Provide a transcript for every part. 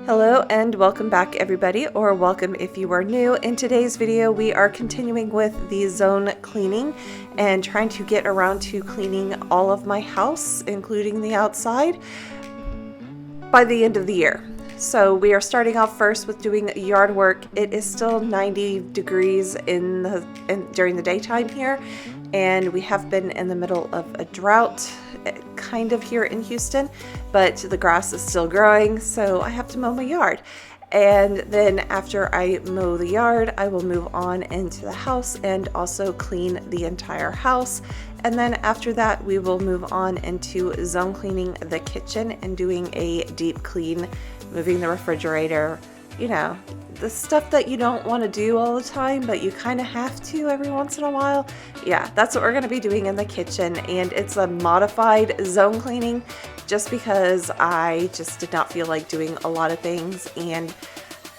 Hello and welcome back everybody, or welcome if you are new. In today's video we are continuing with the zone cleaning and trying to get around to cleaning all of my house, including the outside, by the end of the year. So we are starting off first with doing yard work. It is still 90 degrees during the daytime here, and we have been in the middle of a drought kind of here in Houston, but the grass is still growing, so I have to mow my yard. And then after I mow the yard, I will move on into the house and also clean the entire house. And then after that, we will move on into zone cleaning the kitchen and doing a deep clean, moving the refrigerator, you know, the stuff that you don't want to do all the time, but you kind of have to every once in a while. Yeah, that's what we're going to be doing in the kitchen, and it's a modified zone cleaning just because I just did not feel like doing a lot of things. And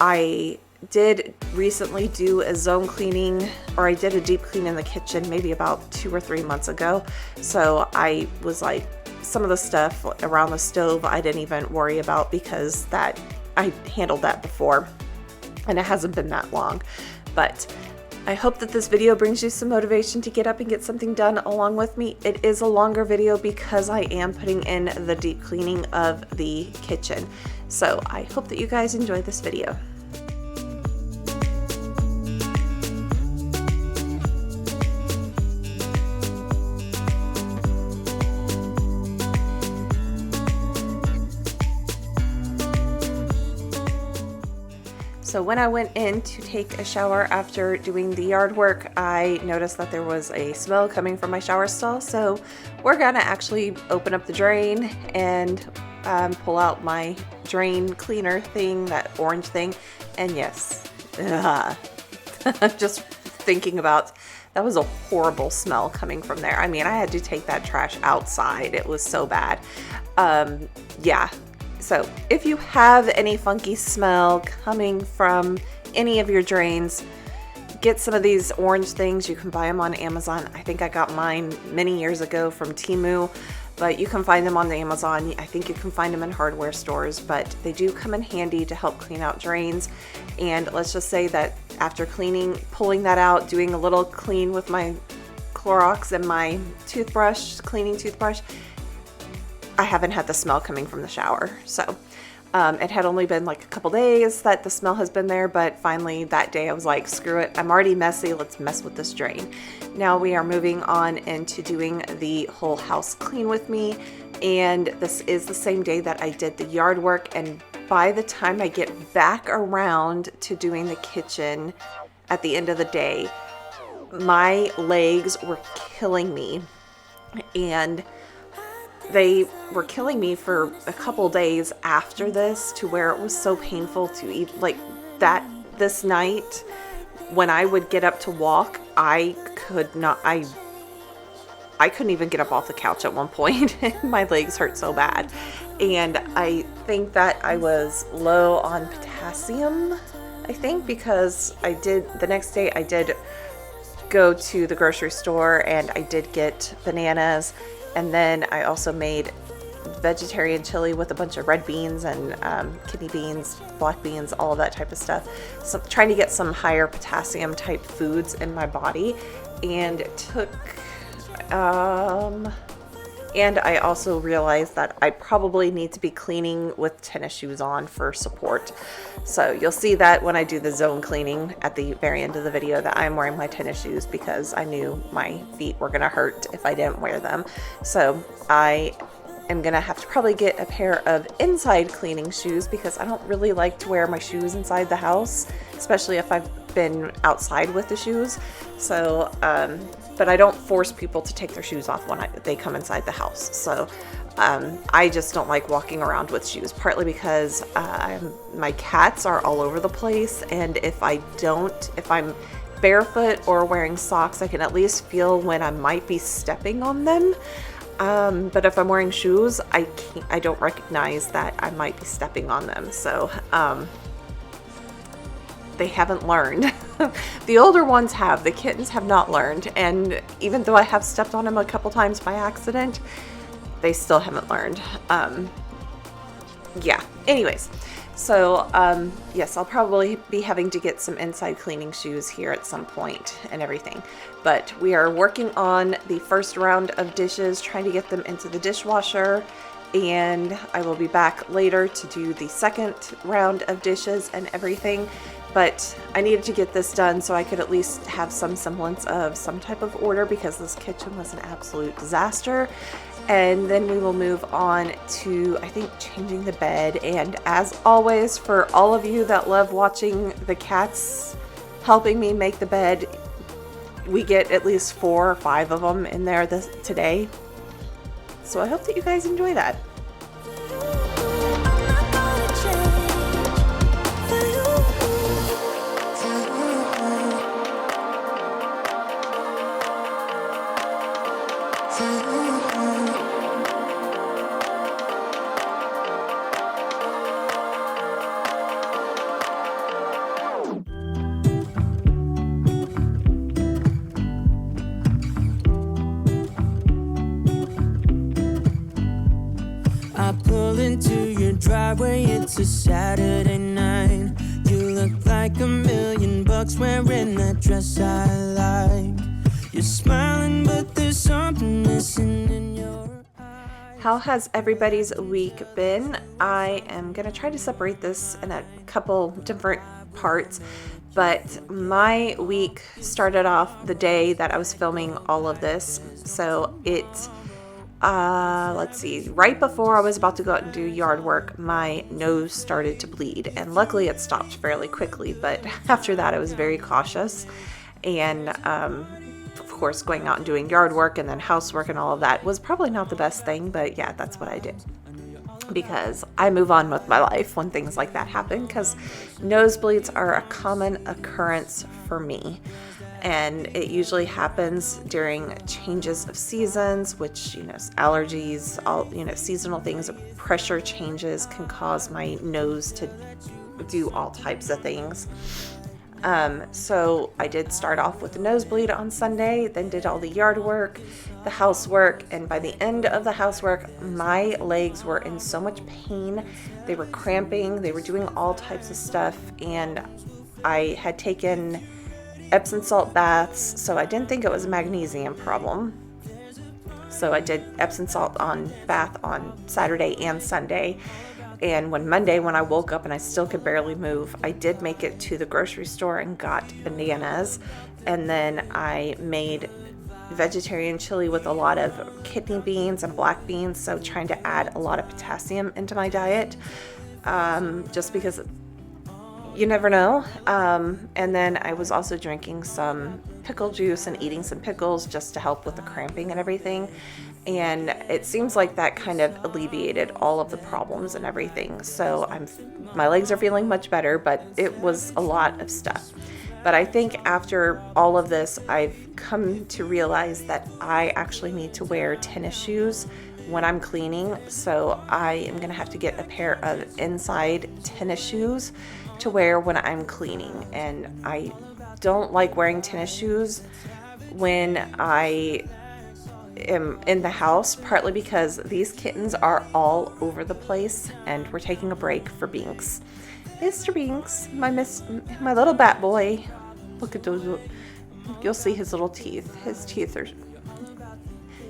I did recently do a zone cleaning, or I did a deep clean in the kitchen maybe about 2 or 3 months ago. So I was like, some of the stuff around the stove I didn't even worry about because that I handled that before, and it hasn't been that long. But I hope that this video brings you some motivation to get up and get something done along with me. It is a longer video because I am putting in the deep cleaning of the kitchen. So I hope that you guys enjoy this video. So when I went in to take a shower after doing the yard work, I noticed that there was a smell coming from my shower stall. So we're gonna actually open up the drain and pull out my drain cleaner thing, that orange thing. And yes, just thinking about, that was a horrible smell coming from there. I mean, I had to take that trash outside. It was so bad. Yeah. So if you have any funky smell coming from any of your drains, get some of these orange things. You can buy them on Amazon. I think I got mine many years ago from Temu, but you can find them on the Amazon. I think you can find them in hardware stores, but they do come in handy to help clean out drains. And let's just say that after cleaning, pulling that out, doing a little clean with my Clorox and my toothbrush, cleaning toothbrush, I haven't had the smell coming from the shower. So it had only been like a couple days that the smell has been there, but finally that day I was like, screw it, I'm already messy, let's mess with this drain. Now we are moving on into doing the whole house clean with me, and this is the same day that I did the yard work. And by the time I get back around to doing the kitchen at the end of the day, my legs were killing me, and they were killing me for a couple days after this, to where it was so painful to eat. Like that, this night when I would get up to walk, I couldn't even get up off the couch at one point. My legs hurt so bad. And I think that I was low on potassium, I think, because the next day I did go to the grocery store and I did get bananas. And then I also made vegetarian chili with a bunch of red beans and kidney beans, black beans, all of that type of stuff. So trying to get some higher potassium type foods in my body. And it took, and I also realized that I probably need to be cleaning with tennis shoes on for support. So you'll see that when I do the zone cleaning at the very end of the video, that I'm wearing my tennis shoes because I knew my feet were gonna hurt if I didn't wear them. So I am gonna have to probably get a pair of inside cleaning shoes because I don't really like to wear my shoes inside the house, especially if I've been outside with the shoes. So, but I don't force people to take their shoes off when they come inside the house. So I just don't like walking around with shoes, partly because my cats are all over the place, and if I'm barefoot or wearing socks, I can at least feel when I might be stepping on them. But if I'm wearing shoes, I don't recognize that I might be stepping on them. So they haven't learned. The older ones have, the kittens have not learned. And even though I have stepped on them a couple times by accident, they still haven't learned. Yeah, anyways, So yes, I'll probably be having to get some inside cleaning shoes here at some point and everything. But we are working on the first round of dishes, trying to get them into the dishwasher. And I will be back later to do the second round of dishes and everything. But I needed to get this done so I could at least have some semblance of some type of order, because this kitchen was an absolute disaster. And then we will move on to, I think, changing the bed. And as always, for all of you that love watching the cats helping me make the bed, we get at least 4 or 5 of them in there today. So I hope that you guys enjoy that. Into your driveway, it's a Saturday night. You look like $1,000,000 wearing that dress I like. You're smiling, but there's something missing in your eyes. How has everybody's week been? I am going to try to separate this in a couple different parts, but my week started off the day that I was filming all of this. So let's see, right before I was about to go out and do yard work, my nose started to bleed, and luckily it stopped fairly quickly. But after that, I was very cautious, and of course, going out and doing yard work and then housework and all of that was probably not the best thing, but yeah, that's what I did, because I move on with my life when things like that happen, because nosebleeds are a common occurrence for me. And it usually happens during changes of seasons, which, allergies, all, seasonal things, pressure changes can cause my nose to do all types of things. So I did start off with the nosebleed on Sunday, then did all the yard work, the housework, and by the end of the housework, my legs were in so much pain. They were cramping, they were doing all types of stuff, and I had taken Epsom salt baths, so I didn't think it was a magnesium problem. So I did Epsom salt bath on Saturday and Sunday. And Monday, when I woke up and I still could barely move, I did make it to the grocery store and got bananas. And then I made vegetarian chili with a lot of kidney beans and black beans, so trying to add a lot of potassium into my diet, just because you never know. And then I was also drinking some pickle juice and eating some pickles just to help with the cramping and everything. And it seems like that kind of alleviated all of the problems and everything. So my legs are feeling much better, but it was a lot of stuff. But I think after all of this, I've come to realize that I actually need to wear tennis shoes when I'm cleaning. So I am going to have to get a pair of inside tennis shoes to wear when I'm cleaning. And I don't like wearing tennis shoes when I am in the house, partly because these kittens are all over the place, and we're taking a break for Binks. Mr. Binks, my little bat boy. Look at those. You'll see his little teeth. His teeth are...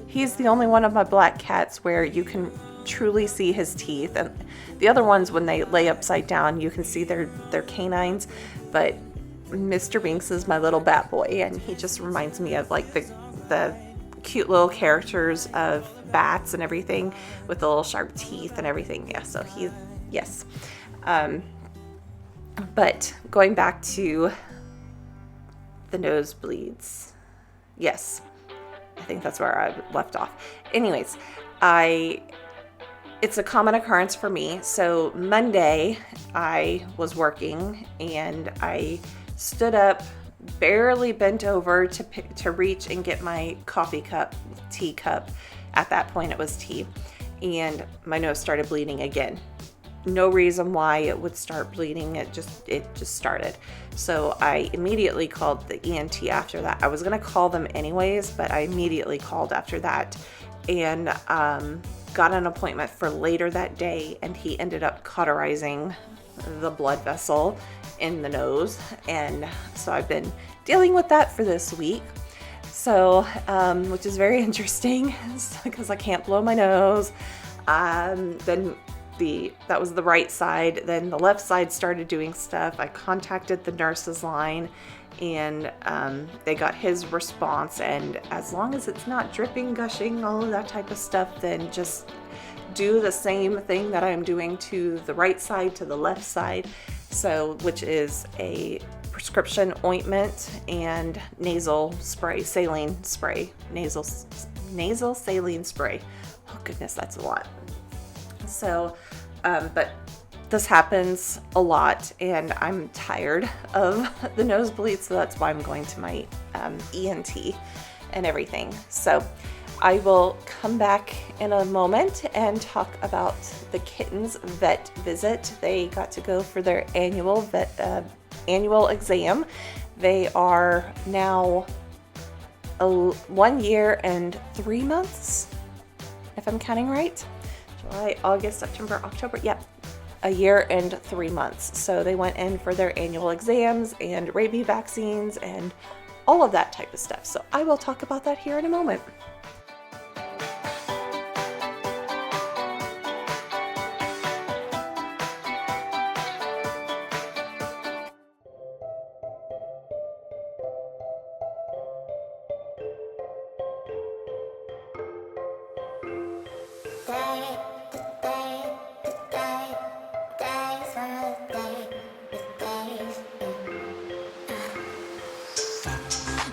He's the only one of my black cats where you can truly see his teeth, and the other ones, when they lay upside down, you can see their canines. But Mr. Binks is my little bat boy, and he just reminds me of like the cute little characters of bats and everything, with the little sharp teeth and everything. Yeah, so yes. But going back to the nosebleeds, yes, I think that's where I left off. Anyways, it's a common occurrence for me. So Monday I was working and I stood up, barely bent over to reach and get my tea cup. At that point it was tea, and my nose started bleeding again. No reason why it would start bleeding. It just started. So I immediately called the ENT after that. I was going to call them anyways, but I immediately called after that, and got an appointment for later that day, and he ended up cauterizing the blood vessel in the nose. And so I've been dealing with that for this week. So, which is very interesting because I can't blow my nose. Then that was the right side. Then the left side started doing stuff. I contacted the nurse's line, and they got his response. And as long as it's not dripping, gushing, all of that type of stuff, then just do the same thing that I'm doing to the right side, to the left side. So, which is a prescription ointment and nasal spray, saline spray, nasal saline spray. Oh goodness, that's a lot. So, but this happens a lot, and I'm tired of the nosebleeds, so that's why I'm going to my ENT and everything. So I will come back in a moment and talk about the kittens' vet visit. They got to go for their annual exam. They are now 1 year and 3 months, if I'm counting right. July, August, September, October. Yep, a year and 3 months. So they went in for their annual exams and rabies vaccines and all of that type of stuff. So I will talk about that here in a moment.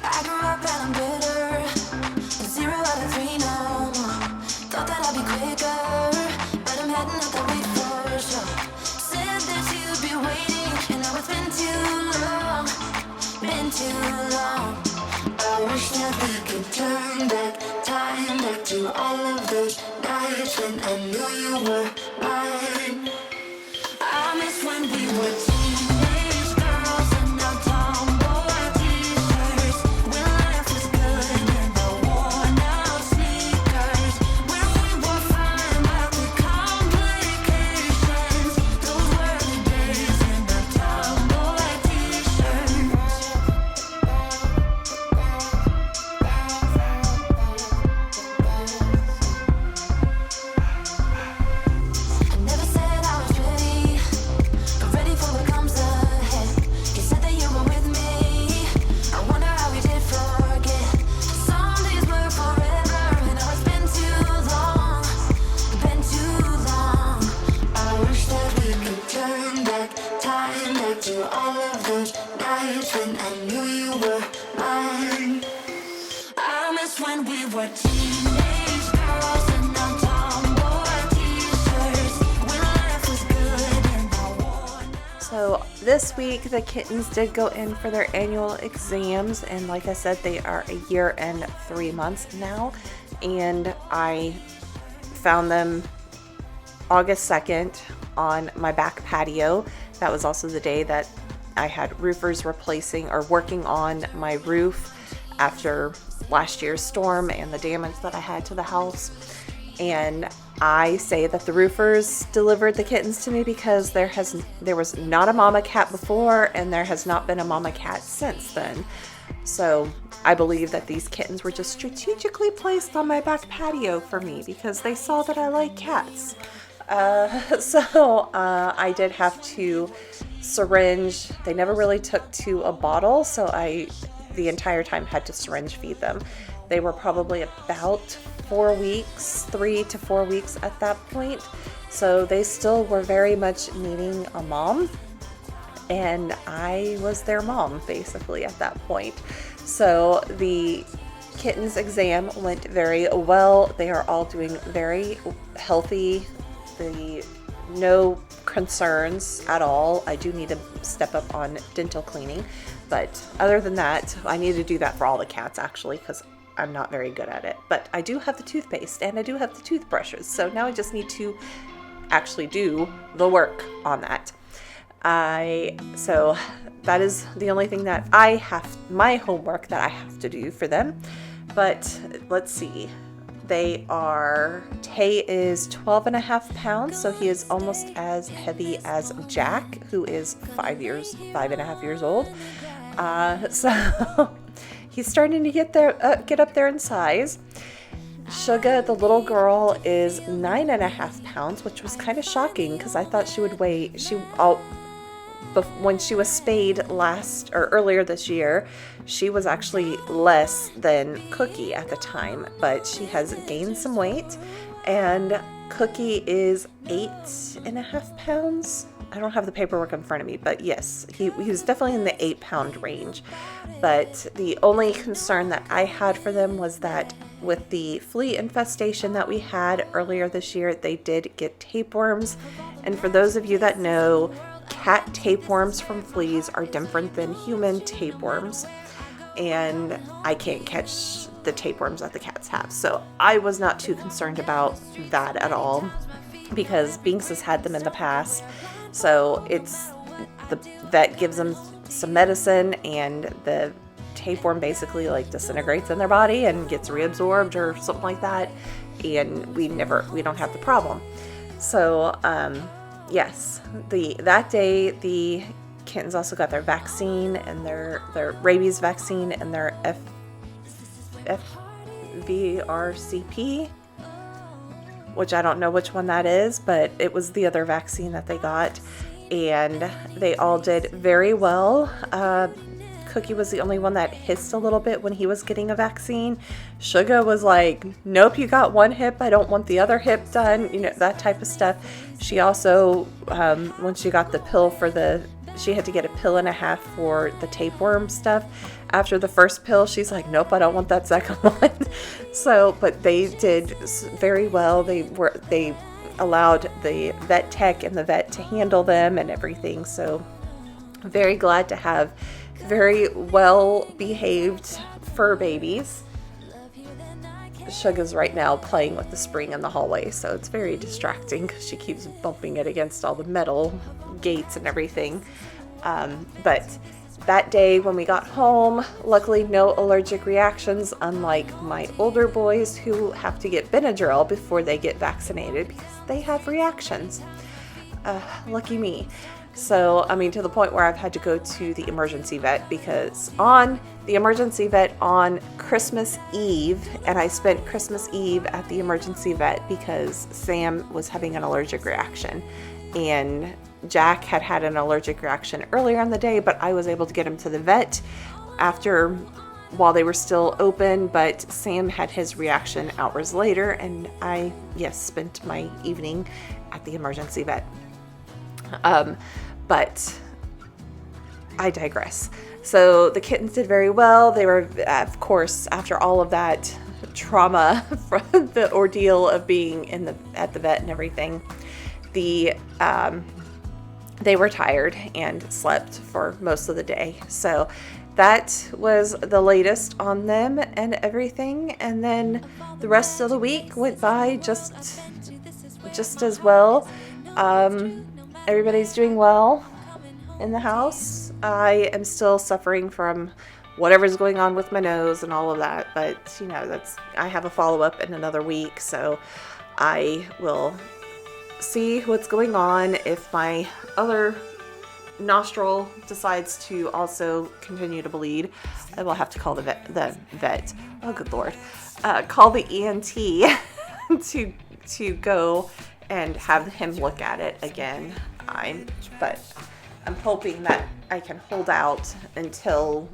I grew up and I'm bitter, and 0 out of 3 no more. Thought that I'd be quicker, but I'm heading out that way for sure. Said that you'd be waiting, and now it's been too long, I wish that we could turn back time, back to all of those nights when I knew you were mine. I miss when we were teenage girls and our tomboy t-shirts, when life was good and the worn out sneakers, when we were fine but the complications. Those were the days in the tomboy t-shirts. I never said I was ready, but ready for what comes ahead. You said that you were with me. I wonder how we did forget. Some days were forever, and now it's been too long, I wish that we could turn back time, back to all of those nights when I knew you were mine. I miss when we were teenage girls and our tomboy t-shirts, when life was good and the worn. So this week the kittens did go in for their annual exams, and like I said, they are 1 year and 3 months now, and I found them August 2nd on my back patio. That was also the day that I had roofers replacing or working on my roof after last year's storm and the damage that I had to the house. And I say that the roofers delivered the kittens to me because there was not a mama cat before, and there has not been a mama cat since then. So I believe that these kittens were just strategically placed on my back patio for me because they saw that I like cats. So I did have to syringe. They never really took to a bottle, so I the entire time had to syringe feed them. They were probably about 4 weeks, 3 to 4 weeks at that point. So they still were very much needing a mom, and I was their mom basically at that point. So the kittens exam went very well. They are all doing very healthy. No concerns at all. I do need to step up on dental cleaning, but other than that, I need to do that for all the cats actually, because I'm not very good at it. But I do have the toothpaste and I do have the toothbrushes, so now I just need to actually do the work on that. So that is the only thing that my homework that I have to do for them. But let's see. Tay is 12.5 pounds, so he is almost as heavy as Jack, who is 5.5 years old. So he's starting to get up there in size. Suga, the little girl, is 9.5 pounds, which was kind of shocking because I thought she would weigh, when she was spayed earlier this year, she was actually less than Cookie at the time, but she has gained some weight, and Cookie is 8.5 pounds. I don't have the paperwork in front of me, but yes, he was definitely in the 8-pound range. But the only concern that I had for them was that with the flea infestation that we had earlier this year, they did get tapeworms. And for those of you that know, cat tapeworms from fleas are different than human tapeworms. And I can't catch the tapeworms that the cats have. So I was not too concerned about that at all because Binks has had them in the past. So the vet gives them some medicine, and the tapeworm basically like disintegrates in their body and gets reabsorbed or something like that, and we don't have the problem. So yes, that day the kittens also got their vaccine, and their rabies vaccine and their FVRCP, which I don't know which one that is, but it was the other vaccine that they got, and they all did very well. Cookie was the only one that hissed a little bit when he was getting a vaccine. Suga was like, nope, you got one hip, I don't want the other hip done, that type of stuff. She also, when she got the pill she had to get a pill and a half for the tapeworm stuff. After the first pill, she's like, nope, I don't want that second one. So, but they did very well. They allowed the vet tech and the vet to handle them and everything. So very glad to have very well behaved fur babies. Suga's right now playing with the spring in the hallway, so it's very distracting because she keeps bumping it against all the metal gates and everything. But that day when we got home, luckily no allergic reactions, unlike my older boys who have to get Benadryl before they get vaccinated because they have reactions. Lucky me. So, to the point where I've had to go to the emergency vet because on Christmas Eve, and I spent Christmas Eve at the emergency vet because Sam was having an allergic reaction, and Jack had an allergic reaction earlier in the day, but I was able to get him to the vet while they were still open, but Sam had his reaction hours later, and I, spent my evening at the emergency vet. But I digress. So the kittens did very well. They were, of course, after all of that trauma from the ordeal of being at the vet and everything, they were tired and slept for most of the day. So that was the latest on them and everything. And then the rest of the week went by just as well. Everybody's doing well in the house. I am still suffering from whatever's going on with my nose and all of that, but I have a follow-up in another week, so I will see what's going on. If my other nostril decides to also continue to bleed, I will have to call the vet. Oh, good Lord. Call the ENT to go and have him look at it again. But I'm hoping that I can hold out until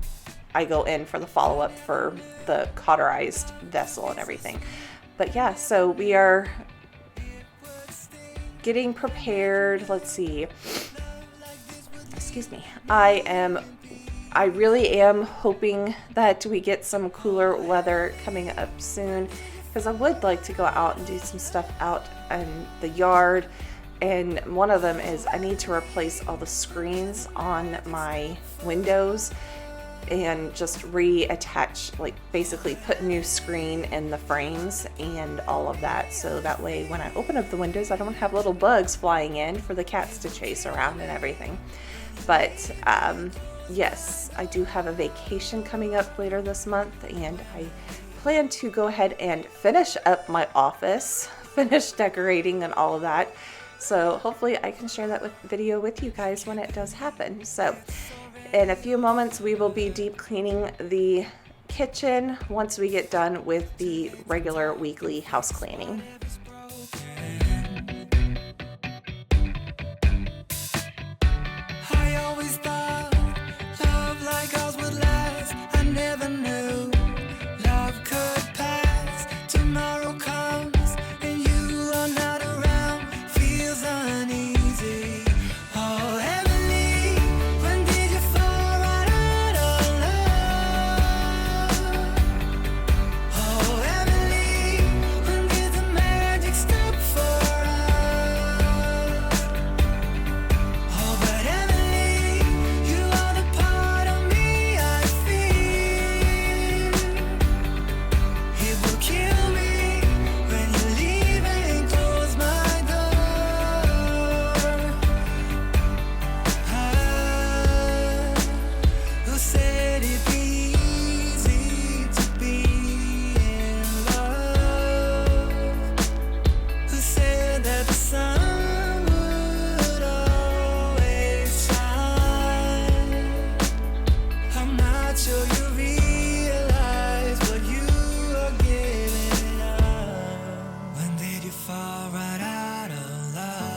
I go in for the follow-up for the cauterized vessel and everything. But yeah, so we are getting prepared. Let's see. Excuse me. I really am hoping that we get some cooler weather coming up soon, because I would like to go out and do some stuff out in the yard. And one of them is I need to replace all the screens on my windows and just reattach, like basically put new screen in the frames and all of that. So that way when I open up the windows, I don't have little bugs flying in for the cats to chase around and everything. But yes, I do have a vacation coming up later this month, and I plan to go ahead and finish up my office, finish decorating and all of that. So hopefully I can share that video with you guys when it does happen. So in a few moments, we will be deep cleaning the kitchen once we get done with the regular weekly house cleaning. I always thought love like ours would last. I never knew love could pass. Tomorrow comes and you are not around. Feels uneasy. Oh, Emily, when did you fall right out of love? Oh, Emily, when did the magic stop for us? Oh, but Emily, you are the part of me I feel. It will kill me when you leave and close my door. Who said it'd be easy to be in love? Who said that the sun would always shine? I'm not sure you realize what you are giving up. When did you fall right out of love?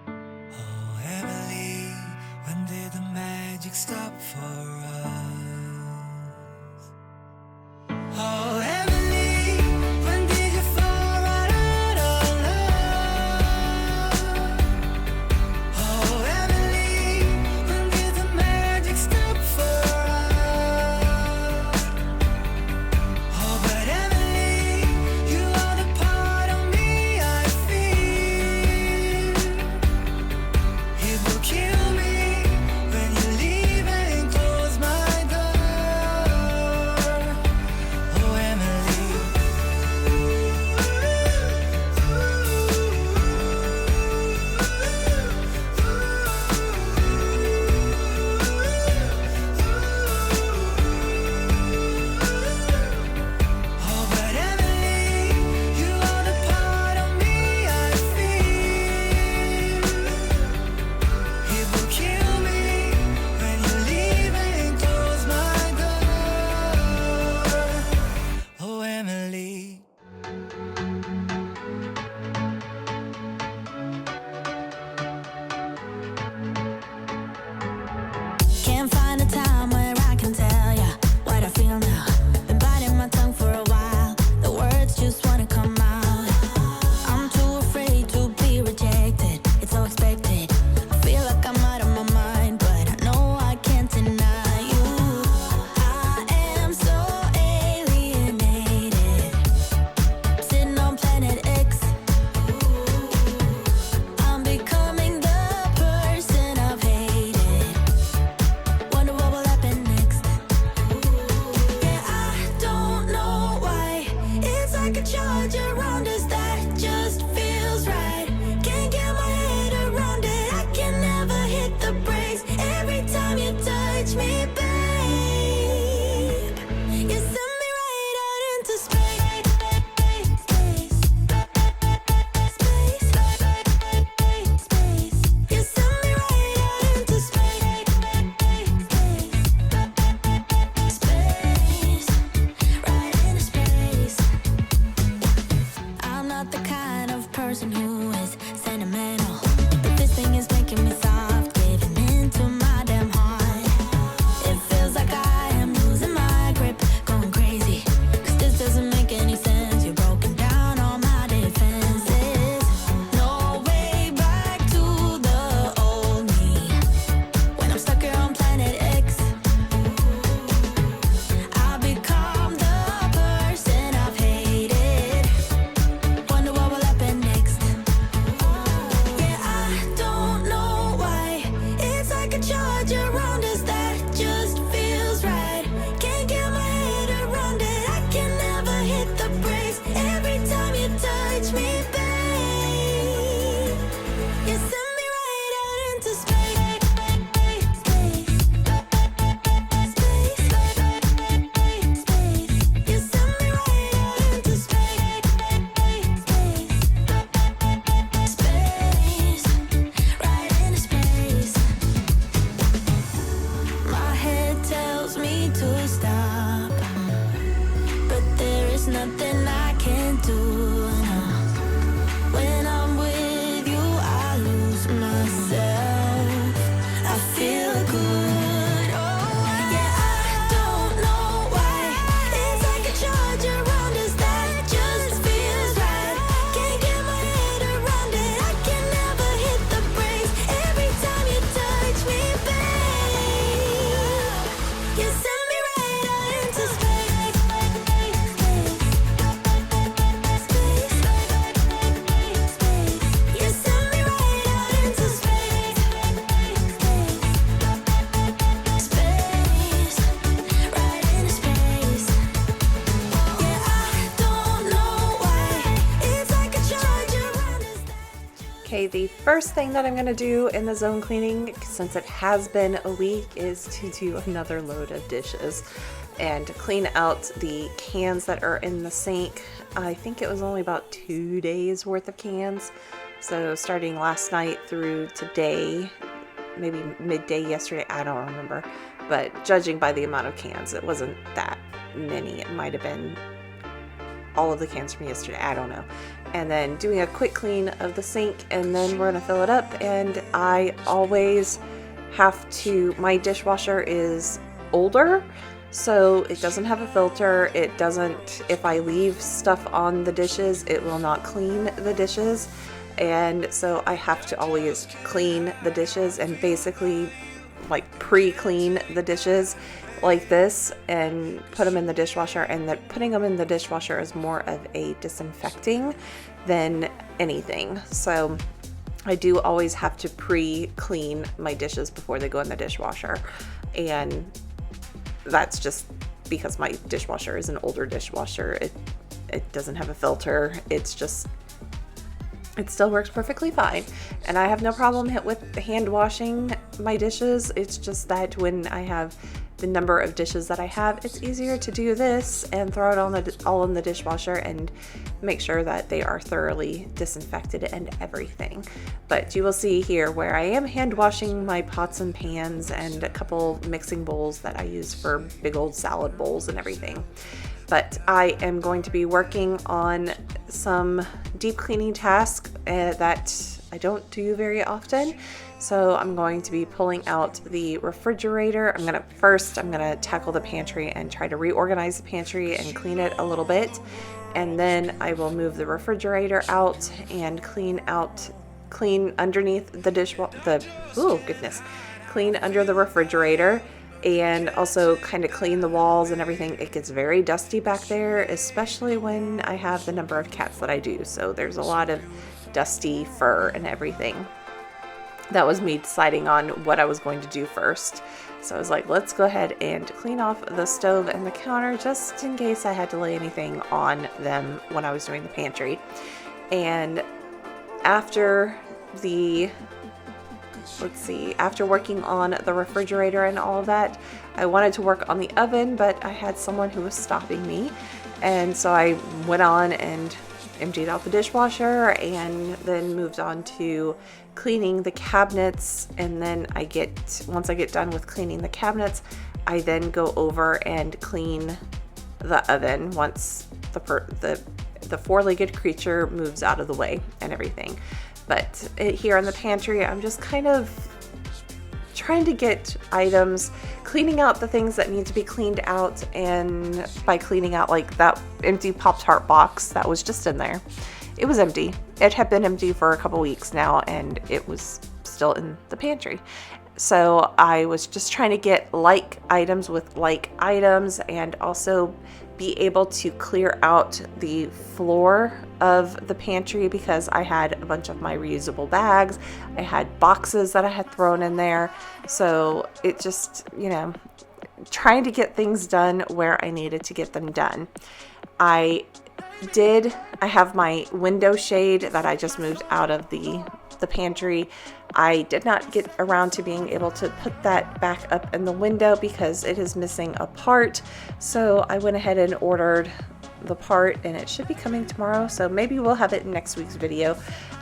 Oh, Emily, when did the magic stop for us? Oh, Emily, when did you fall right out of love? Oh, Emily, when did the magic stop for us? Oh, but Emily, you are the part of me I feel. It will kill me when you leave and close my the first thing that I'm going to do in the zone cleaning, since it has been a week, is to do another load of dishes and to clean out the cans that are in the sink. I think it was only about 2 days worth of cans. So starting last night through today, maybe midday yesterday, I don't remember. But judging by the amount of cans, it wasn't that many. It might have been all of the cans from yesterday, I don't know. And then doing a quick clean of the sink, and then we're gonna fill it up. And I always have to, my dishwasher is older, so it doesn't have a filter. It doesn't, if I leave stuff on the dishes, it will not clean the dishes. And so I have to always clean the dishes and basically like pre-clean the dishes like this and put them in the dishwasher. And that putting them in the dishwasher is more of a disinfecting than anything. So I do always have to pre-clean my dishes before they go in the dishwasher. And that's just because my dishwasher is an older dishwasher. It doesn't have a filter. It's just, it still works perfectly fine. And I have no problem with hand washing my dishes. It's just that when I have the number of dishes that I have, it's easier to do this and throw it on all in the dishwasher and make sure that they are thoroughly disinfected and everything. But you will see here where I am hand washing my pots and pans and a couple mixing bowls that I use for big old salad bowls and everything. But I am going to be working on some deep cleaning tasks that I don't do very often. So I'm going to be pulling out the refrigerator. I'm gonna tackle the pantry and try to reorganize the pantry and clean it a little bit. And then I will move the refrigerator out and clean underneath the clean under the refrigerator. And also kind of clean the walls and everything. It gets very dusty back there, especially when I have the number of cats that I do. So there's a lot of dusty fur and everything. That was me deciding on what I was going to do first. So I was like, let's go ahead and clean off the stove and the counter just in case I had to lay anything on them when I was doing the pantry. And after working on the refrigerator and all of that, I wanted to work on the oven, but I had someone who was stopping me. And so I went on and emptied out the dishwasher and then moved on to cleaning the cabinets. And then once I get done with cleaning the cabinets, I then go over and clean the oven once the four-legged creature moves out of the way and everything. But here in the pantry, I'm just kind of trying to get items, cleaning out the things that need to be cleaned out. And by cleaning out, like that empty Pop-Tart box that was just in there, it was empty. It had been empty for a couple weeks now, and it was still in the pantry. So I was just trying to get like items with like items, and also be able to clear out the floor of the pantry because I had a bunch of my reusable bags. I had boxes that I had thrown in there. So it just, trying to get things done where I needed to get them done. I have my window shade that I just moved out of the pantry. I did not get around to being able to put that back up in the window because it is missing a part. So I went ahead and ordered the part, and it should be coming tomorrow. So maybe we'll have it in next week's video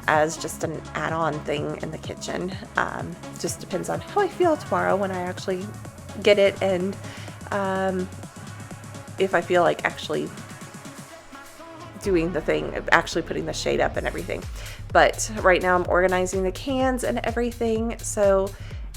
as just an add-on thing in the kitchen. Just depends on how I feel tomorrow when I actually get it, and if I feel like actually doing the thing, actually putting the shade up and everything. But right now I'm organizing the cans and everything. So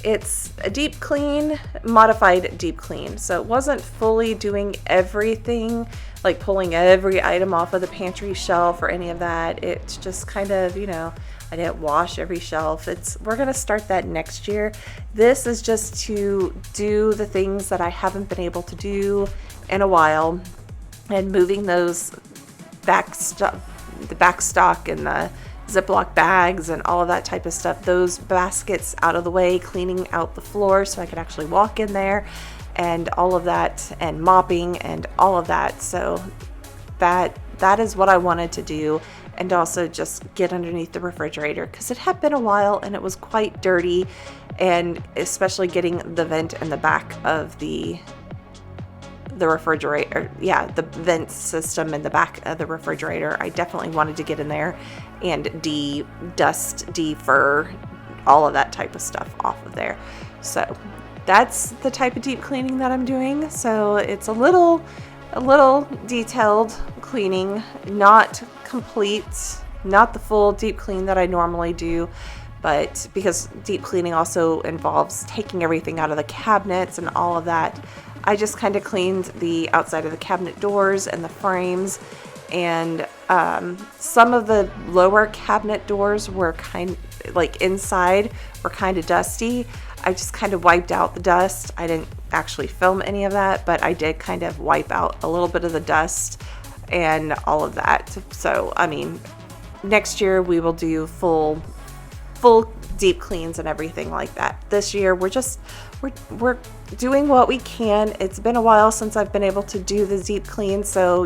it's a deep clean, modified deep clean. So it wasn't fully doing everything, like pulling every item off of the pantry shelf or any of that. It's just kind of, I didn't wash every shelf. We're going to start that next year. This is just to do the things that I haven't been able to do in a while, and moving those the back stock and the Ziploc bags and all of that type of stuff, those baskets out of the way, cleaning out the floor so I could actually walk in there and all of that, and mopping and all of that. So that is what I wanted to do and also just get underneath the refrigerator because it had been a while and it was quite dirty, and especially getting the vent in the back of the refrigerator, the vent system in the back of the refrigerator. I definitely wanted to get in there and de-dust, de-fur, all of that type of stuff off of there. So that's the type of deep cleaning that I'm doing. So it's a little detailed cleaning, not complete, not the full deep clean that I normally do, but because deep cleaning also involves taking everything out of the cabinets and all of that, I just kind of cleaned the outside of the cabinet doors and the frames, and some of the lower cabinet doors were inside were kind of dusty. I just kind of wiped out the dust. I didn't actually film any of that, but I did kind of wipe out a little bit of the dust and all of that. So, I mean, next year we will do full deep cleans and everything like that. This year we're doing what we can. It's been a while since I've been able to do the deep clean, so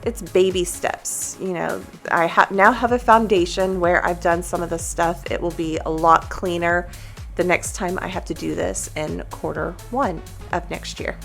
it's baby steps. I now have a foundation where I've done some of the stuff. It will be a lot cleaner the next time I have to do this in Q1 of next year.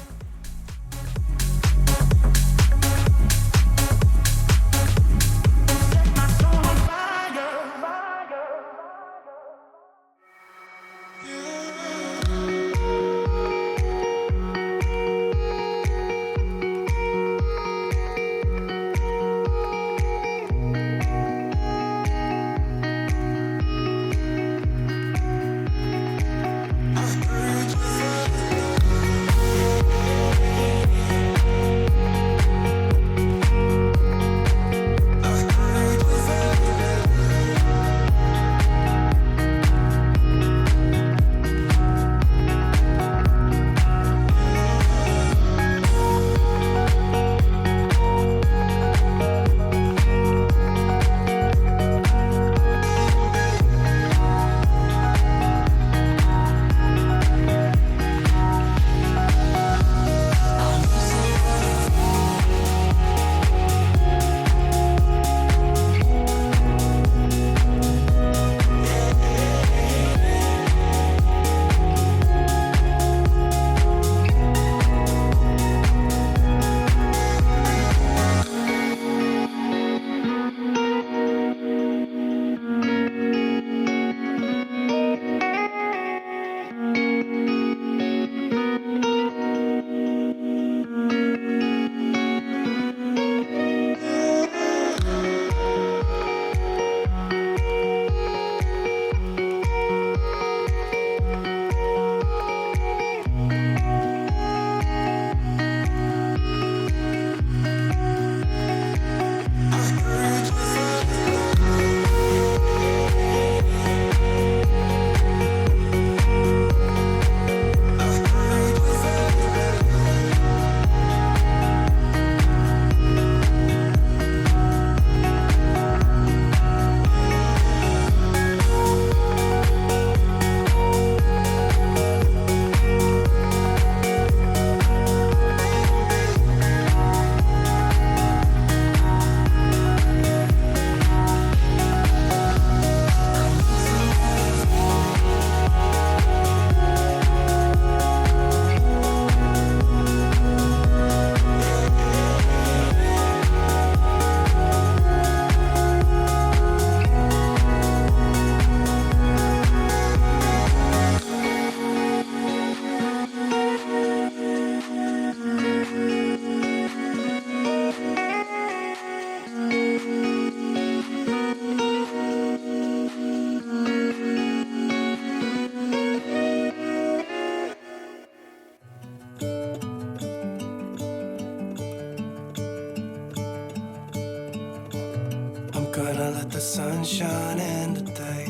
Gonna let the sun shine in today.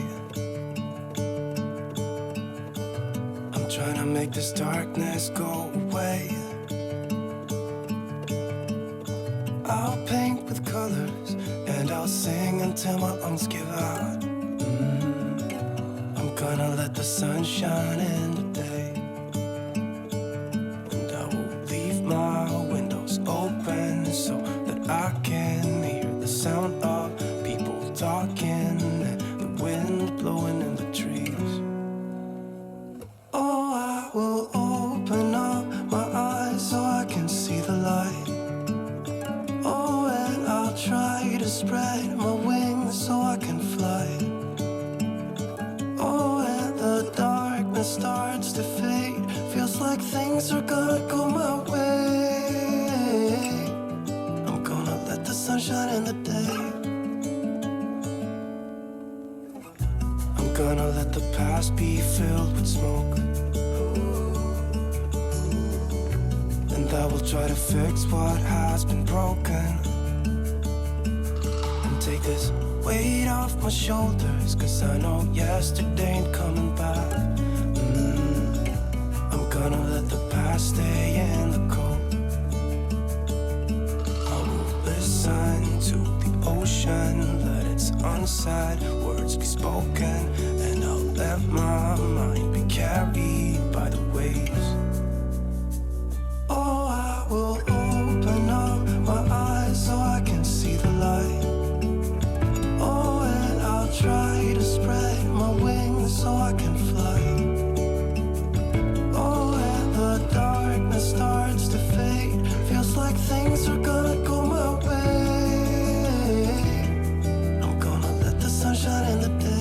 I'm trying to make this darkness go away. I'll paint with colors and I'll sing until my lungs give out. I'm gonna let the sun shine in today. And I will leave my windows open so that I can hear the sound of people darkness starts to fade, feels like things are gonna go my way. I'm gonna let the sun shine in the day. I'm gonna let the past be filled with smoke, and I will try to fix what has been broken, and take this weight off my shoulders, 'cause I know yesterday ain't coming back. I'm gonna let the past stay in the cold. I will listen to the ocean, let its unsaid words be spoken, and I'll let my mind be carried by the waves. Oh, I will open up my eyes so I can see the light. Oh, and I'll try to spread my wings so I can fly. Oh, and the darkness starts to fade, feels like things are gonna go my way. I'm gonna let the sun shine in the day.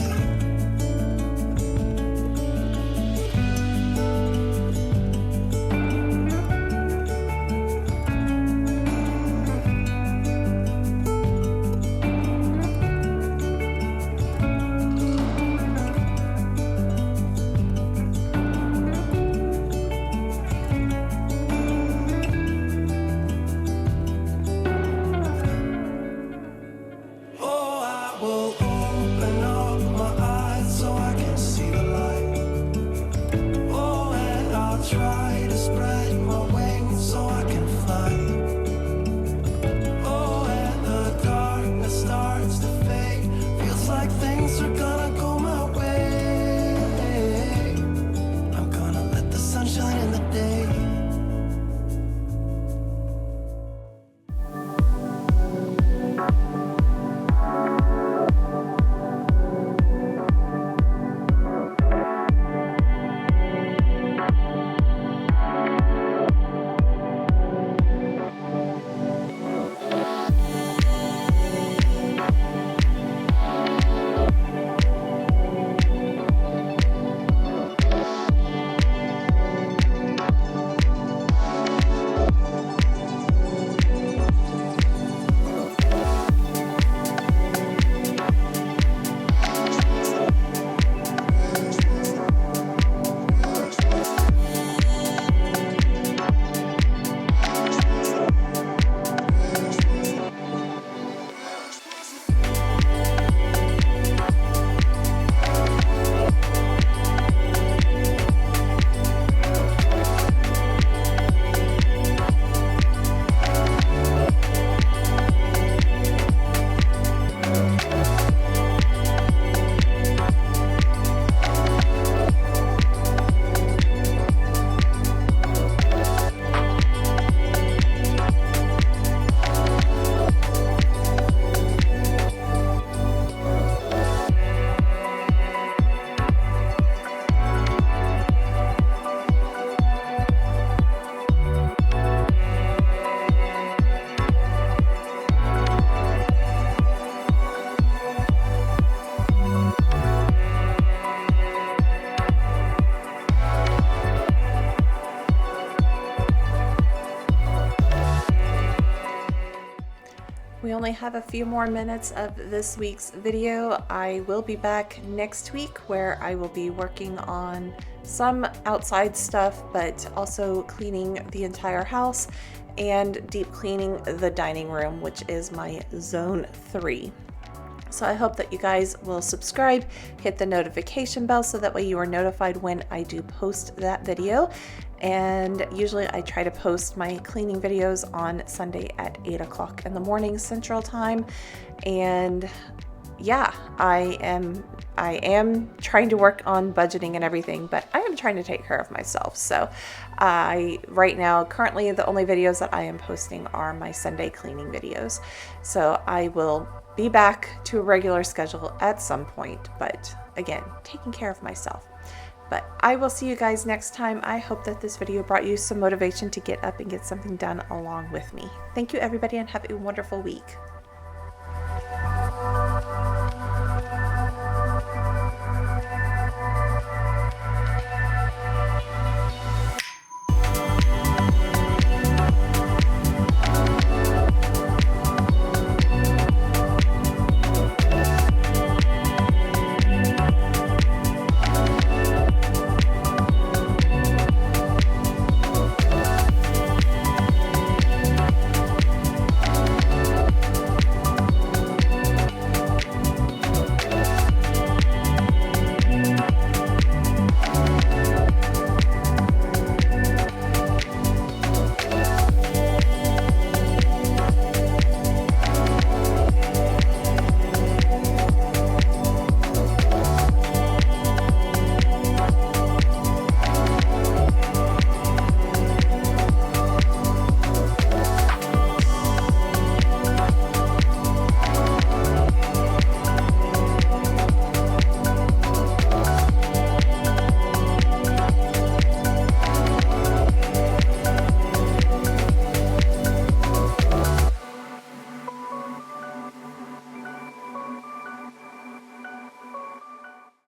We only have a few more minutes of this week's video. I will be back next week where I will be working on some outside stuff, but also cleaning the entire house and deep cleaning the dining room, which is my zone 3. So I hope that you guys will subscribe, hit the notification bell so that way you are notified when I do post that video. And usually I try to post my cleaning videos on Sunday at 8 o'clock in the morning Central Time. And yeah, I am trying to work on budgeting and everything, but I am trying to take care of myself. So right now, currently the only videos that I am posting are my Sunday cleaning videos. So I will be back to a regular schedule at some point, but again, taking care of myself. But I will see you guys next time. I hope that this video brought you some motivation to get up and get something done along with me. Thank you everybody and have a wonderful week.